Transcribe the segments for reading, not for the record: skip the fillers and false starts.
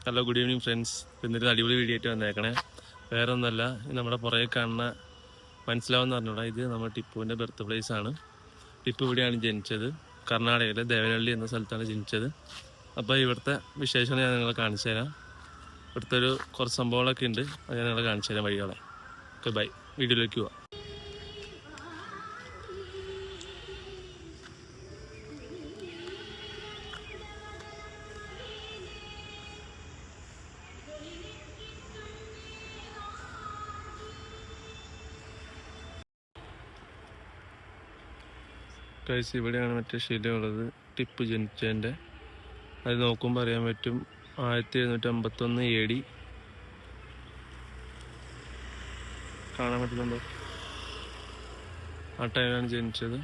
Hello good evening friends. ഇന്നൊരു അടിപൊളി video ആയിട്ട് വന്നേക്കണേ. വേറെ ഒന്നല്ല, നമ്മുടെ പുറകെ കാണുന്ന മനസ്സിലാവെന്ന് പറഞ്ഞോളാം, ഇത് നമ്മുടെ ടിപ്പുവിൻ്റെ ബർത്ത് പ്ലേസ് ആണ്. ടിപ്പു ഇവിടെയാണ് ജനിച്ചത്. കർണാടകയിലെ ദേവനഹള്ളി എന്ന സ്ഥലത്താണ് ജനിച്ചത്. അപ്പോൾ ഇവിടുത്തെ വിശേഷങ്ങൾ ഞാൻ നിങ്ങളെ കാണിച്ചു തരാം. ഇവിടുത്തെ കുറച്ച് സംഭവങ്ങളൊക്കെ ഉണ്ട്, അത് ഞാൻ നിങ്ങളെ കാണിച്ചു തരാം വഴികളെ. Okay, bye. വീഡിയോയിലേക്ക് പോവാം. ഗൈസ്, ഇവിടെയാണ് മറ്റേ ശിലയുള്ളത്, ടിപ്പു ജനിച്ചതിൻ്റെ. അത് നോക്കുമ്പോൾ അറിയാൻ പറ്റും 1751 AD. കാണാൻ പറ്റുന്നുണ്ടോ? ആ ടൈമിലാണ് ജനിച്ചത്.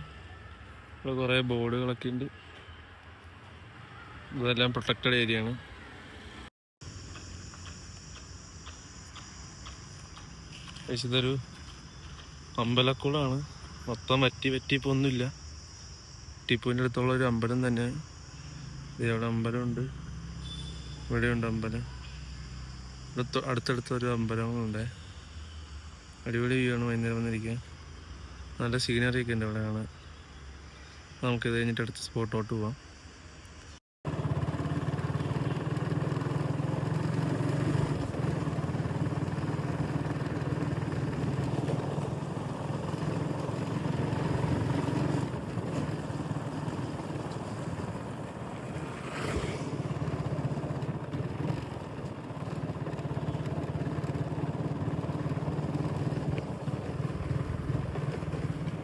ഇവിടെ കുറേ ബോർഡുകളൊക്കെ ഉണ്ട്. ഇതെല്ലാം പ്രൊട്ടക്റ്റഡ് ഏരിയ ആണ്. ഇതൊരു അമ്പലക്കുളമാണ്. മൊത്തം വറ്റിപ്പോൾ ഒന്നുമില്ല. ടിപ്പുവിൻ്റെ അടുത്തുള്ള ഒരു അമ്പലം തന്നെ. ഇവിടെ അമ്പലമുണ്ട്, ഇവിടെയുണ്ട് അമ്പലം. അടുത്തടുത്തൊരു അമ്പലങ്ങളുണ്ട്. അടിപൊളി വ്യൂ ആണ് വൈകുന്നേരം വന്നിരിക്കാൻ. നല്ല സീനറി ഒക്കെ ഉണ്ട് ഇവിടെ കാണാൻ. നമുക്കിത് കഴിഞ്ഞിട്ട് അടുത്ത സ്പോട്ടോട്ട് പോവാം.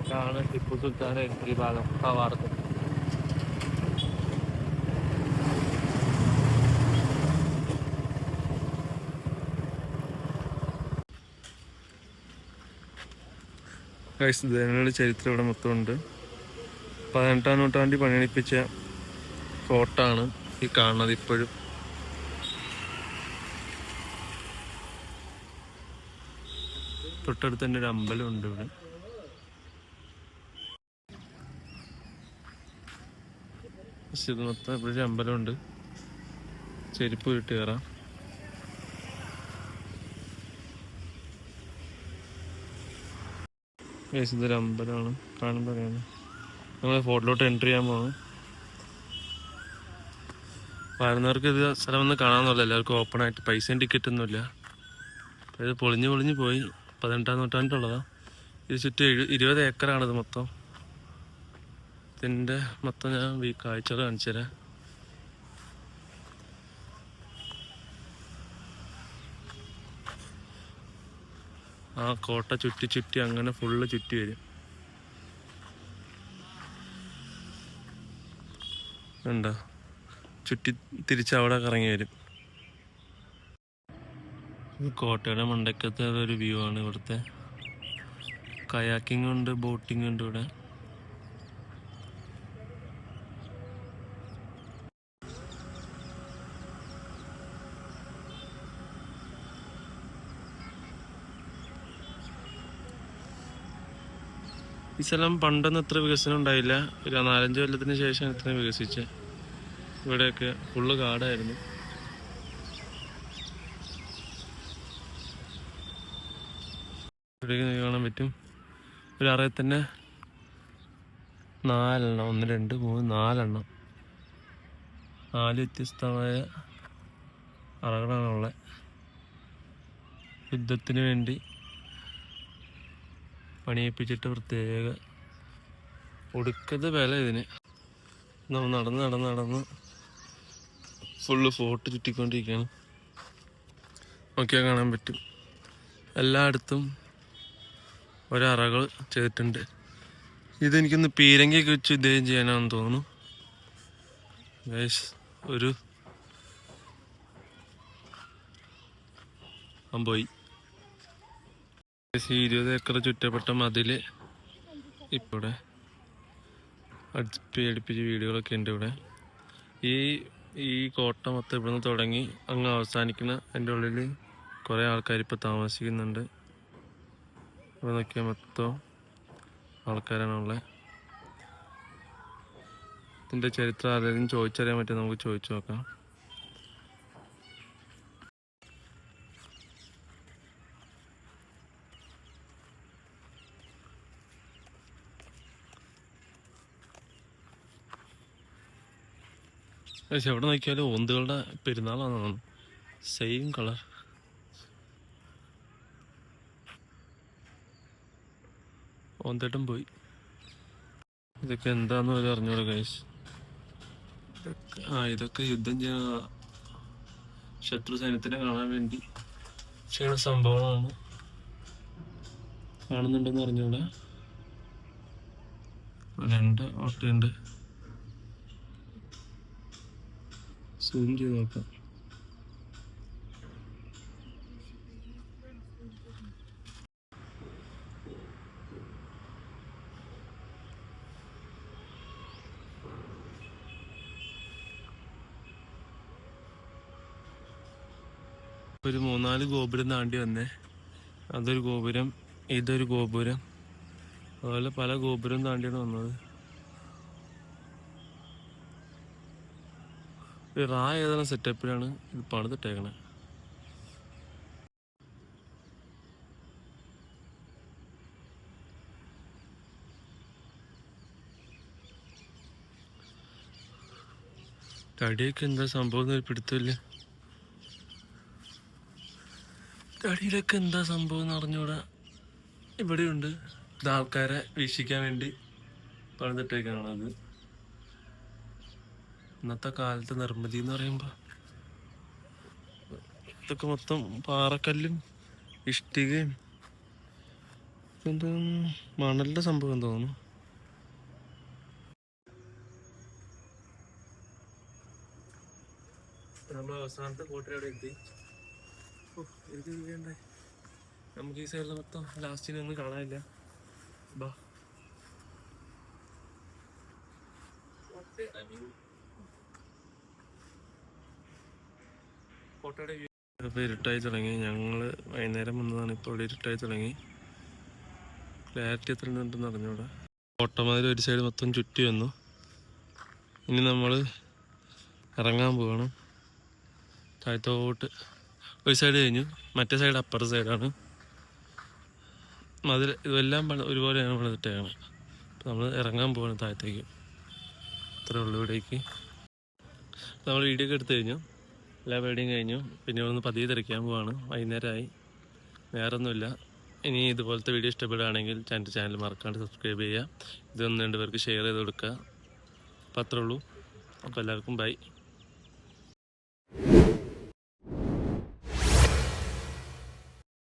ഇതാണ് ടിപ്പു സുൽത്താൻ്റെ എൻട്രി ഭാഗം, കവാടത്ത്. ദേവനഹള്ളി ചരിത്രം ഇവിടെ മൊത്തമുണ്ട്. 18ാം നൂറ്റാണ്ടിൽ പണിയണിപ്പിച്ച ഫോർട്ടാണ് ഈ കാണുന്നത് ഇപ്പോഴും. തൊട്ടടുത്ത് തന്നെ ഒരു അമ്പലമുണ്ട് ഇവിടെ. ഇത് മൊത്തം ഇപ്പോഴൊരു അമ്പലമുണ്ട്. ചെരുപ്പ് ഇട്ട് കയറാം. ഇതൊരു അമ്പലമാണ്, കാണുമ്പോൾ അറിയാം. നമ്മൾ ഫോട്ടോയിലോട്ട് എൻട്രി ചെയ്യാൻ പോകുന്നു. വരുന്നവർക്ക് ഇത് സ്ഥലം ഒന്ന് കാണാമെന്നല്ല, എല്ലാവർക്കും ഓപ്പൺ ആയിട്ട്. പൈസയും ടിക്കറ്റൊന്നുമില്ല. ഇത് പൊളിഞ്ഞു പോയി. 18ാം നൂറ്റാണ്ടിലുള്ളതാണ്. ഇത് ചുറ്റും 20 ഏക്കറാണിത് മൊത്തം. ഇതിൻ്റെ മൊത്തം ഞാൻ കാഴ്ചകൾ കാണിച്ചു തരാം. ആ കോട്ട ചുറ്റി അങ്ങനെ ഫുള്ള് ചുറ്റി വരും. ഉണ്ടോ? ചുറ്റി തിരിച്ച് അവിടെ കറങ്ങി വരും. കോട്ടയുടെ മണ്ടക്കത്തെ ഒരു വ്യൂ ആണ് ഇവിടുത്തെ. കയാക്കിംഗ് ഉണ്ട്, ബോട്ടിംഗ് ഉണ്ട് ഇവിടെ. ഈ സ്ഥലം പണ്ടൊന്നും ഇത്ര വികസനം ഉണ്ടായില്ല. ഒരു 4-5 കൊല്ലത്തിന് ശേഷം ഇത്രയും വികസിച്ച്. ഇവിടെയൊക്കെ ഫുള്ള് കാടായിരുന്നു. ഇവിടേക്ക് കാണാൻ പറ്റും. ഒരു അറയിൽ തന്നെ 4 എണ്ണം, 1 2 3 4 എണ്ണം, 4 വ്യത്യസ്തമായ അറകളാണുള്ളത്. യുദ്ധത്തിന് വേണ്ടി പണിയിപ്പിച്ചിട്ട് പ്രത്യേക ഒടുക്കത്തെ വില ഇതിന്. നമ്മൾ നടന്ന് ഫുള്ള് ഫോർട്ട് ചുറ്റിക്കൊണ്ടിരിക്കുകയാണ്. നോക്കിയാൽ കാണാൻ പറ്റും എല്ലായിടത്തും ഒരറകൾ ചെയ്തിട്ടുണ്ട്. ഇതെനിക്കൊന്ന് പീരങ്കിയൊക്കെ വെച്ച് ഇദ്ദേഹം ചെയ്യാനാണെന്ന് തോന്നുന്നു. ഒരു പോയി 20 ഏക്കർ ചുറ്റപ്പെട്ട മതിൽ ഇവിടെ അടുപ്പിച്ച് വീടുകളൊക്കെ ഉണ്ട് ഇവിടെ. ഈ കോട്ട മൊത്തം ഇവിടുന്ന് തുടങ്ങി അങ്ങ് അവസാനിക്കുന്ന അതിൻ്റെ ഉള്ളിൽ കുറേ ആൾക്കാർ ഇപ്പോൾ താമസിക്കുന്നുണ്ട്. ഇവിടെ നോക്കിയാൽ മൊത്തം ആൾക്കാരാണുള്ളത്. ഇതിൻ്റെ ചരിത്രം ആരെങ്കിലും ചോദിച്ചറിയാൻ പറ്റും, നമുക്ക് ചോദിച്ചു നോക്കാം. പക്ഷെ എവിടെ നോക്കിയാലും ഓന്തുകളുടെ പെരുന്നാളാണ് തോന്നുന്നു. Same colour. ഓന്തേട്ടം പോയി. ഇതൊക്കെ എന്താന്ന് പോലും അറിഞ്ഞൂടെ ഗൈസ്. ഇതൊക്കെ യുദ്ധം ചെയ്യുന്ന ശത്രു സൈന്യത്തിനെ കാണാൻ വേണ്ടി ചെയ്യുന്ന സംഭവങ്ങളാണ്. കാണുന്നുണ്ടെന്ന് അറിഞ്ഞൂടെ. 2 ഓട്ടയുണ്ട്. സൂം ചെയ്ത് നോക്കാം. ഒരു 3-4 ഗോപുരം താണ്ടി വന്നേ. അതൊരു ഗോപുരം, ഇതൊരു ഗോപുരം, അതുപോലെ പല ഗോപുരം താണ്ടിയാണ് വന്നത്. ഏതാണ് സെറ്റപ്പിലാണ് ഇത് പണിതിട്ടേക്കണേ. തടിയൊക്കെ എന്താ സംഭവം പിടുത്തില്ല. തടിയിലൊക്കെ എന്താ സംഭവം എന്ന് അറിഞ്ഞൂടാ. ഇവിടെയുണ്ട്. ഇത് ആൾക്കാരെ വീക്ഷിക്കാൻ വേണ്ടി പണിതിട്ടേക്കാണത്. ഇന്നത്തെ കാലത്തെ നിർമ്മിതി എന്ന് പറയുമ്പോൾ ഇതൊക്കെ മൊത്തം പാറക്കല്ലും ഇഷ്ടികയും എന്താ മണലിന്റെ സംഭവം തോന്നുന്നു. നമ്മൾ അവസാനത്തെ കോട്ട എവിടെ എത്തി. നമുക്ക് ഈ സൈഡിൽ മൊത്തം ലാസ്റ്റിനൊന്നും കാണാനില്ല. ബാ കോട്ടയുടെ ഇപ്പോൾ ഇരുട്ടായി തുടങ്ങി. ഞങ്ങൾ വൈകുന്നേരം വന്നതാണ്. ഇപ്പോൾ ഇവിടെ ഇരുട്ടായി തുടങ്ങി. ക്ലാരിറ്റി എത്ര ഉണ്ടെന്ന് അറിഞ്ഞൂടെ. കോട്ടമാതിരി ഒരു സൈഡ് മൊത്തം ചുറ്റി വന്നു. ഇനി നമ്മൾ ഇറങ്ങാൻ പോവാണ് താഴത്തോട്ട്. ഒരു സൈഡ് കഴിഞ്ഞു, മറ്റേ സൈഡ് അപ്പുറ സൈഡാണ്. അതിൽ ഇതെല്ലാം ഒരുപോലെയാണ് പണിതിട്ടേക്കാണ്. അപ്പോൾ നമ്മൾ ഇറങ്ങാൻ പോവാണ് താഴത്തേക്ക്. ഇത്രേ ഉള്ളൂ ഇവിടേക്ക്. നമ്മൾ വീഡിയോ ഒക്കെ എടുത്തു കഴിഞ്ഞു, എല്ലാ പരിപാടിയും കഴിഞ്ഞു. പിന്നെ ഒന്ന് പതിയെ തിരക്കാൻ പോവാണ്. വൈകുന്നേരമായി. വേറൊന്നുമില്ല. ഇനി ഇതുപോലത്തെ വീഡിയോ ഇഷ്ടപ്പെടുകയാണെങ്കിൽ ചാനൽ മറക്കാണ്ട് സബ്സ്ക്രൈബ് ചെയ്യുക. ഇതൊന്ന് 2 പേർക്ക് ഷെയർ ചെയ്ത് കൊടുക്കുക. അപ്പോൾ അത്രേ ഉള്ളൂ. അപ്പോൾ എല്ലാവർക്കും ബൈ.